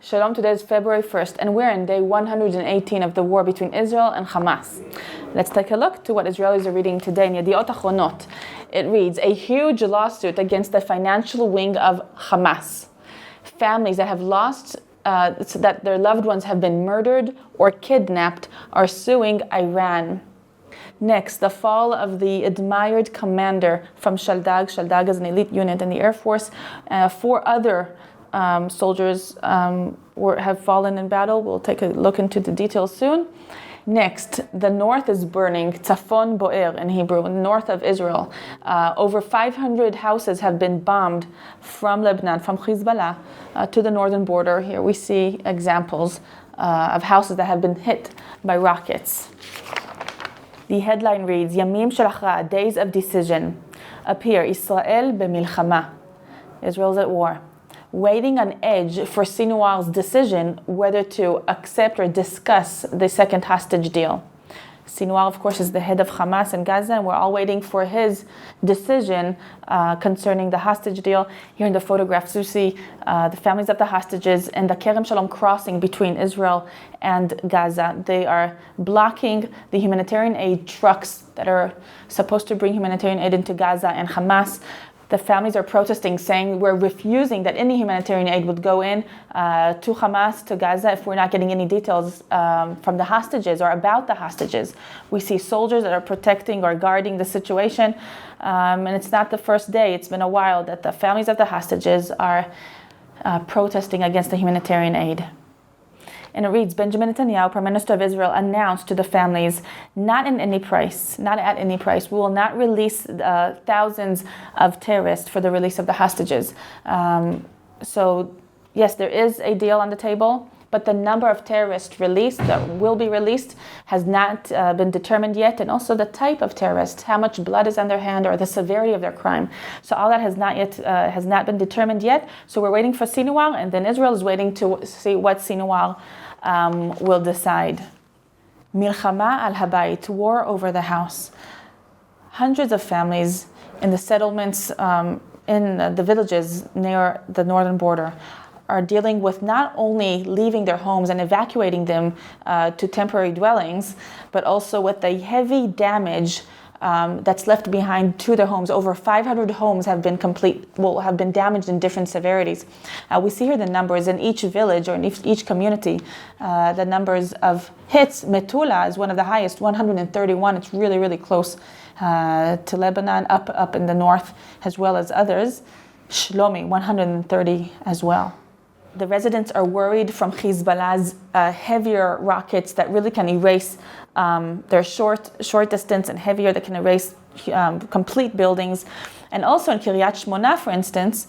Shalom, today is February 1st, and we're in day 118 of the war between Israel and Hamas. Let's take a look to what Israelis are reading today in Yediot Achronot. It reads, a huge lawsuit against the financial wing of Hamas. Families that have lost, so that their loved ones have been murdered or kidnapped are suing Iran. Next, the fall of the admired commander from Shaldag. Shaldag is an elite unit in the Air Force. 4 other soldiers have fallen in battle. We'll take a look into the details soon. Next, the north is burning, Tzafon Boer in Hebrew, north of Israel. Over 500 houses have been bombed from Lebanon, from HEZBOLLAH, to the northern border. Here we see examples of houses that have been hit by rockets. The headline reads, Yamim shel Achra, days of decision. Appear, Israel b'milchama. Israel's at war. Waiting on edge for Sinwar's decision whether to accept or discuss the second hostage deal. Sinwar, of course, is the head of Hamas in Gaza, and we're all waiting for his decision concerning the hostage deal. Here in the photographs, you see the families of the hostages and the Kerem Shalom crossing between Israel and Gaza. They are blocking the humanitarian aid trucks that are supposed to bring humanitarian aid into Gaza, and Hamas. The families are protesting, saying we're refusing that any humanitarian aid would go in to Hamas, to Gaza, if we're not getting any details from the hostages or about the hostages. We see soldiers that are protecting or guarding the situation. And it's not the first day, it's been a while that the families of the hostages are protesting against the humanitarian aid. And it reads, Benjamin Netanyahu, Prime Minister of Israel, announced to the families, not at any price, we will not release thousands of terrorists for the release of the hostages. So, yes, there is a deal on the table, but the number of terrorists released, that will be released, has not been determined yet, and also the type of terrorist, how much blood is on their hand, or the severity of their crime. So all that has not been determined yet. So we're waiting for Sinwar, and then Israel is waiting to see what Sinwar will decide. Milchama al habayit, war over the house. Hundreds of families in the settlements, in the villages near the northern border, are dealing with not only leaving their homes and evacuating them to temporary dwellings, but also with the heavy damage that's left behind to their homes. Over 500 homes have been damaged in different severities. We see here the numbers in each village or in each community. The numbers of hits. Metula is one of the highest, 131. It's really, really close to Lebanon, up in the north, as well as others. Shlomi, 130 as well. The residents are worried from HEZBOLLAH's heavier rockets that really can erase, they're short distance and heavier, that can erase complete buildings. And also in Kiryat Shmona, for instance,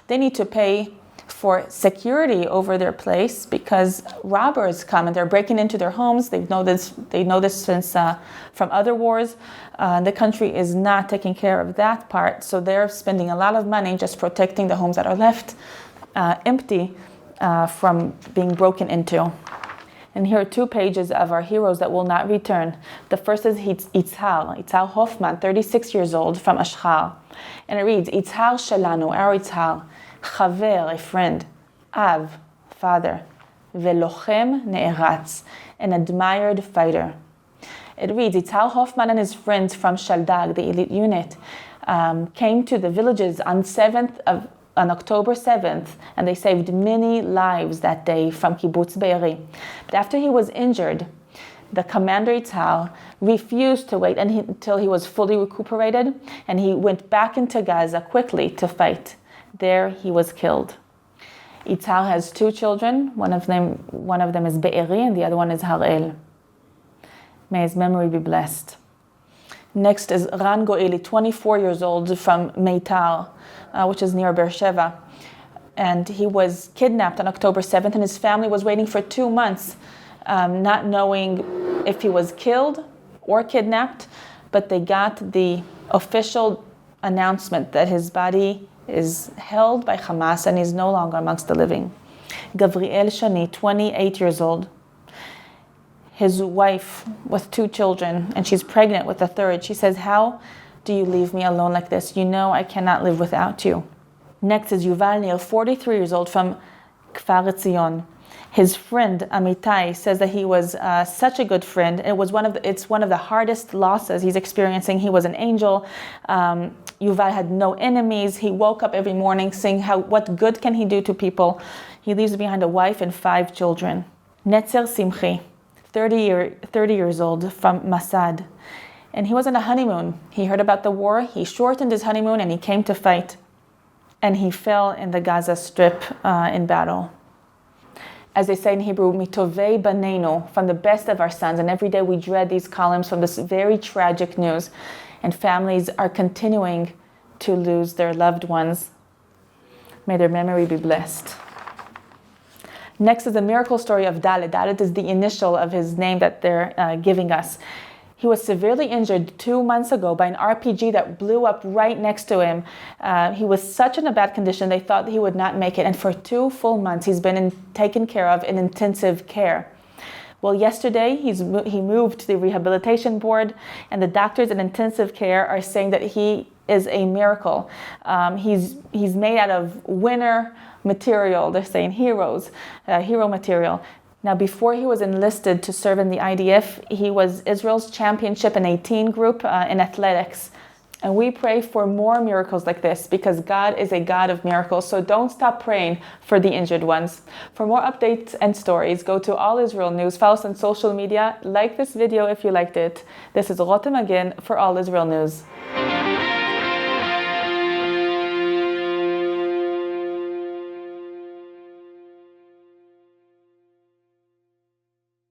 they need to pay for security over their place because robbers come and they're breaking into their homes. They know this since from other wars. The country is not taking care of that part, so they're spending a lot of money just protecting the homes that are left empty from being broken into. And here are 2 pages of our heroes that will not return. The first is Itzhar Hoffman, 36 years old, from Ashchar. And it reads, Itzhar Shelanu, our Itzhar, Chaver, a friend, Av, father, Velochem Ne'eratz, an admired fighter. It reads, Itzhar Hoffman and his friends from Shaldag, the elite unit, came to the villages on October 7th, and they saved many lives that day from Kibbutz Be'eri. But after he was injured, the commander Itzhar refused to wait until he was fully recuperated, and he went back into Gaza quickly to fight. There he was killed. Itzhar has 2 children. One of them is Be'eri, and the other one is Harel. May his memory be blessed. Next is Ran Goeli, 24 years old, from Meitar, which is near Beersheba. And he was kidnapped on October 7th, and his family was waiting for 2 months, not knowing if he was killed or kidnapped, but they got the official announcement that his body is held by Hamas and he's no longer amongst the living. Gavriel Shani, 28 years old. His wife with 2 children, and she's pregnant with a 3rd. She says, how do you leave me alone like this? You know I cannot live without you. Next is Yuval Nir, 43 years old, from Kfar Etzion. His friend Amitai says that he was such a good friend. It's one of the hardest losses he's experiencing. He was an angel. Yuval had no enemies. He woke up every morning saying what good can he do to people. He leaves behind a wife and 5 children. Netzer Simchi, 30 years old, from Masad. And he was on a honeymoon. He heard about the war. He shortened his honeymoon and he came to fight. And he fell in the Gaza Strip in battle. As they say in Hebrew, mitovei banenu, from the best of our sons. And every day we dread these columns from this very tragic news. And families are continuing to lose their loved ones. May their memory be blessed. Next is the miracle story of Dalet. Dalet is the initial of his name that they're giving us. He was severely injured 2 months ago by an RPG that blew up right next to him. He was such in a bad condition, they thought he would not make it. And for 2 full months, he's been taken care of in intensive care. Well, yesterday, he moved to the rehabilitation board, and the doctors in intensive care are saying that he is a miracle. He's made out of winner material. They're saying hero material. Now, before he was enlisted to serve in the IDF, he was Israel's championship in 18 group in athletics. And we pray for more miracles like this because God is a God of miracles. So don't stop praying for the injured ones. For more updates and stories, go to All Israel News. Follow us on social media. Like this video if you liked it. This is Rotem Magen for All Israel News.